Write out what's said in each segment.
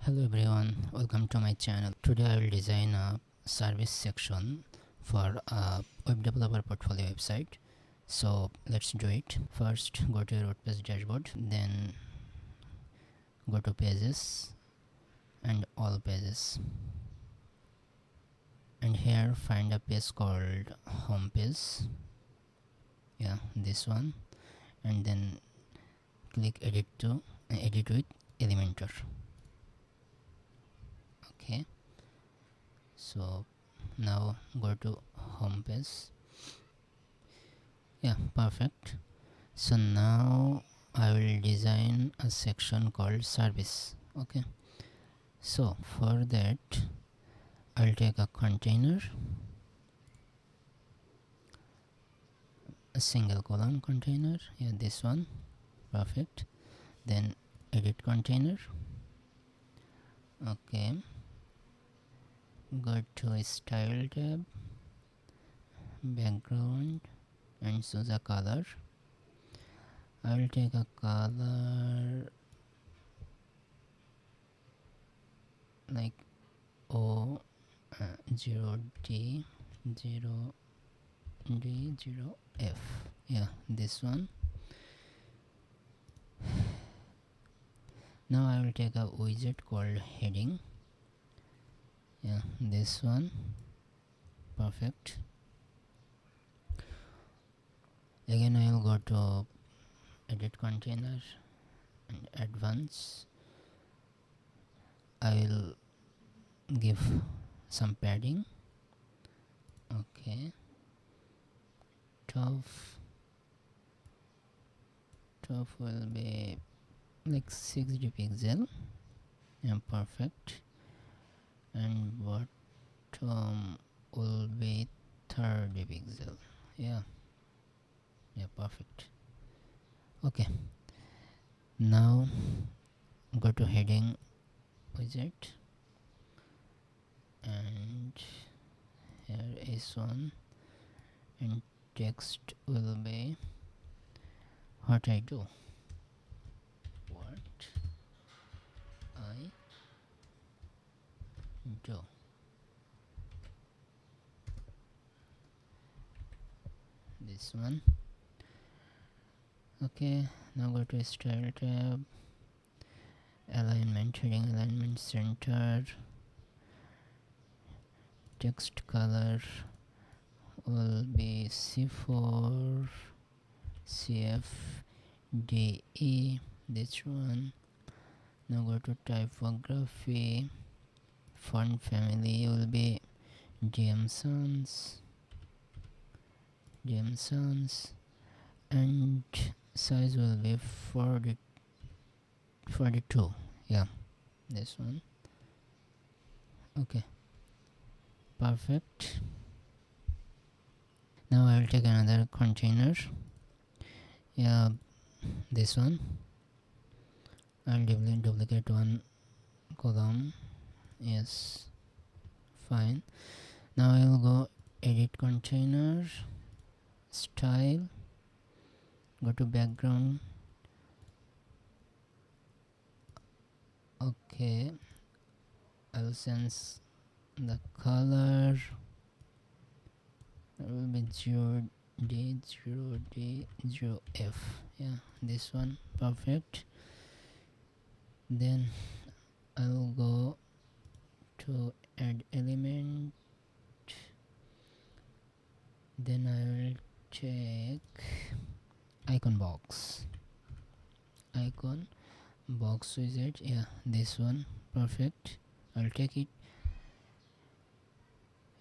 Hello everyone, welcome to my channel. Today I will design a service section for a web developer portfolio website. So let's do it. First go to your WordPress dashboard, then go to pages and all pages, and here find a page called home page. Yeah, this one, and then click edit with Elementor. Okay, so now go to home page. Yeah, perfect. So now I will design a section called service. Okay, so for that I'll take a container, a single column container. Yeah, this one. Perfect. Then edit container. Okay, go to style tab, background, and choose a color. I will take a color like O0D 0D0F. Yeah, this one. Now I will take a widget called heading. Yeah, this one. Perfect. Again I will go to edit container and advanced. I will give some padding. Okay, top will be like 60 pixel. Yeah, perfect. And bottom will be 30 pixel. Yeah, perfect. Okay, now go to heading widget, and here is one, and text will be what I do. What I do. This one. Okay, now go to style tab, alignment, heading alignment, center, text color will be C4 CFDE, this one. Now go to typography, font family will be Jameson, and size will be 42. Yeah, this one. Okay, perfect. Now I will take another container. Yeah, this one. I'll duplicate one column. Yes, fine. Now I will go edit container, style, go to background. Okay, I'll sense the color. It will be 0D0F. Yeah, this one. Perfect. Then I will go to add element. Then I will check icon box widget. Yeah, this one. Perfect. I'll take it,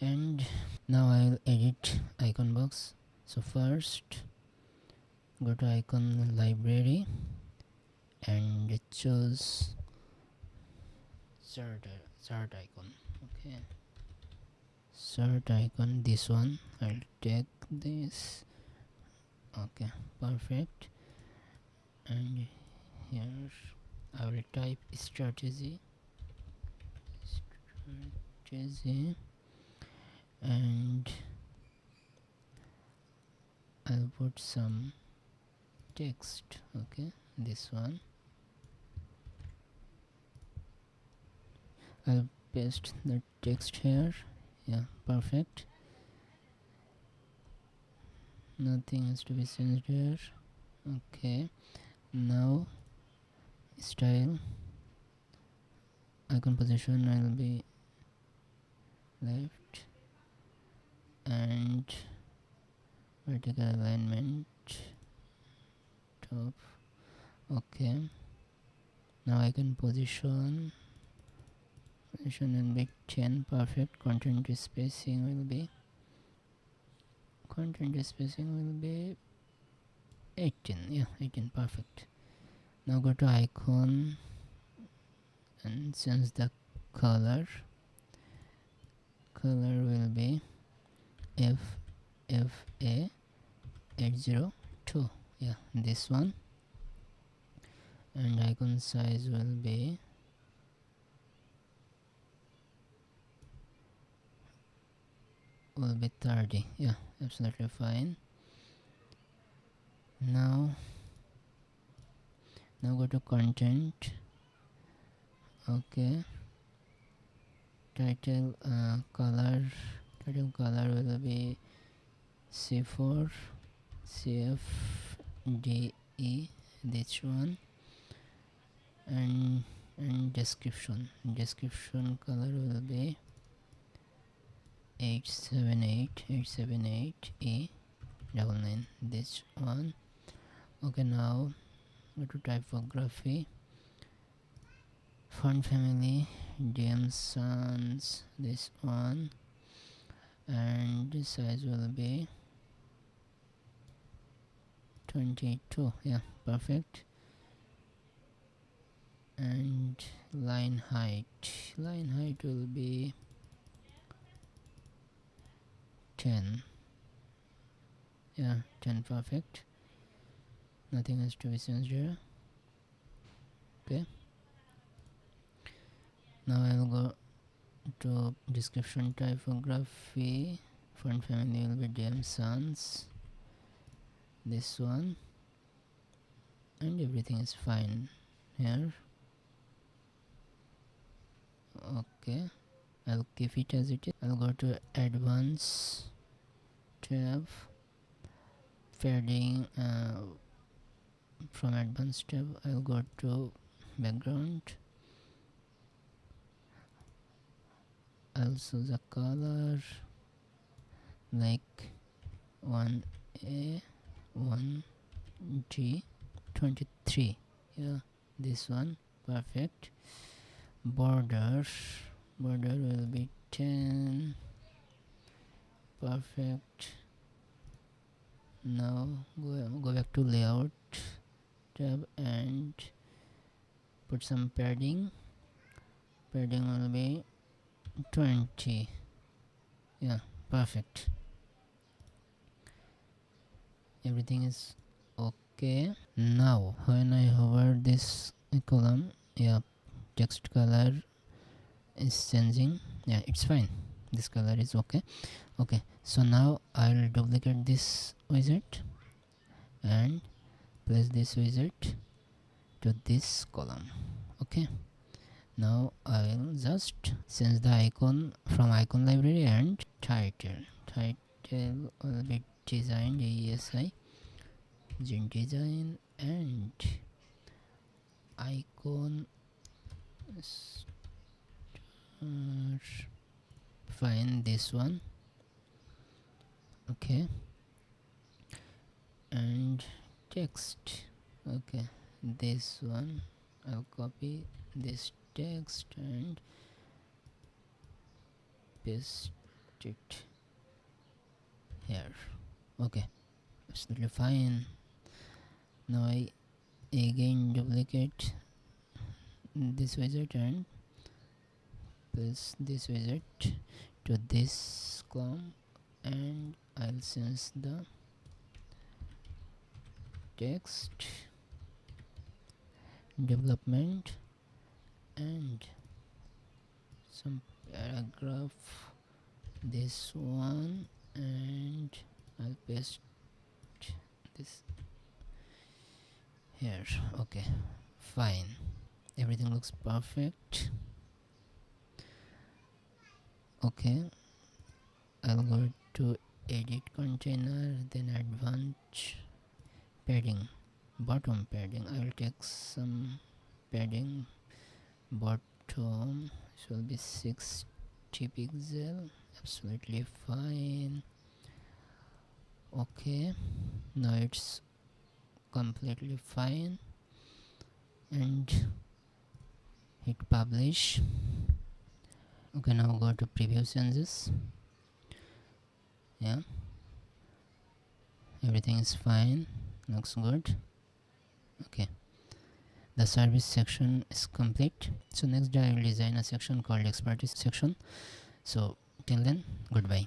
and now I'll edit icon box. So first go to icon library and choose sort icon. Okay, sort icon, this one. I'll take this. Okay, perfect. And here I will type strategy, and I'll put some text. Okay, this one. I'll paste the text here. Yeah, perfect. Nothing has to be changed here. Okay, now style, icon position will be left, and vertical alignment top. Okay, now icon position will be 10. Perfect. Content spacing will be 18. Yeah, 18. Perfect. Now go to icon and change the color. Color will be FFA 802. Yeah, this one. And icon size will be 30. Yeah, absolutely fine. Now go to content. Okay, title color will be C4 CFDE, this one. And description color will be 878 E99, this one. Okay, now go to typography. Font family DM Sans, this one. And the size will be 22. Yeah, perfect. And line height will be 10. Yeah, 10. Perfect. Nothing has to be changed here. Okay, now I will go to description typography. Font family will be DM Sans, this one. And everything is fine here. Okay, I'll keep it as it is. I'll go to advanced tab, padding. From advanced tab I'll go to background. I'll choose a color like 1A 1G 23. Yeah, this one. Perfect. Border will be 10. Perfect. Now go back to layout tab and put some padding will be 20. Yeah, perfect. Everything is okay. Now when I hover this column, yeah, text color is changing. Yeah, it's fine, this color is okay. So now I'll duplicate this widget and place this widget to this column. Okay, now I'll just change the icon from icon library. And title will be design, DESI design, and icon fine, this one. Okay, and text. Okay, this one. I'll copy this text and paste it here. Okay, absolutely fine. Now I again duplicate this widget and paste this widget to this column, and I'll change the text development and some paragraph, this one, and I'll paste this here. Okay, fine, everything looks perfect. Okay, I'll go to edit container, then advanced padding, bottom padding. I will take some padding. Bottom will be 60 pixel, absolutely fine. Okay, now it's completely fine, and hit publish. Okay, now go to preview changes. Yeah, everything is fine, looks good. Okay, the service section is complete. So next day I will design a section called expertise section. So till then, goodbye.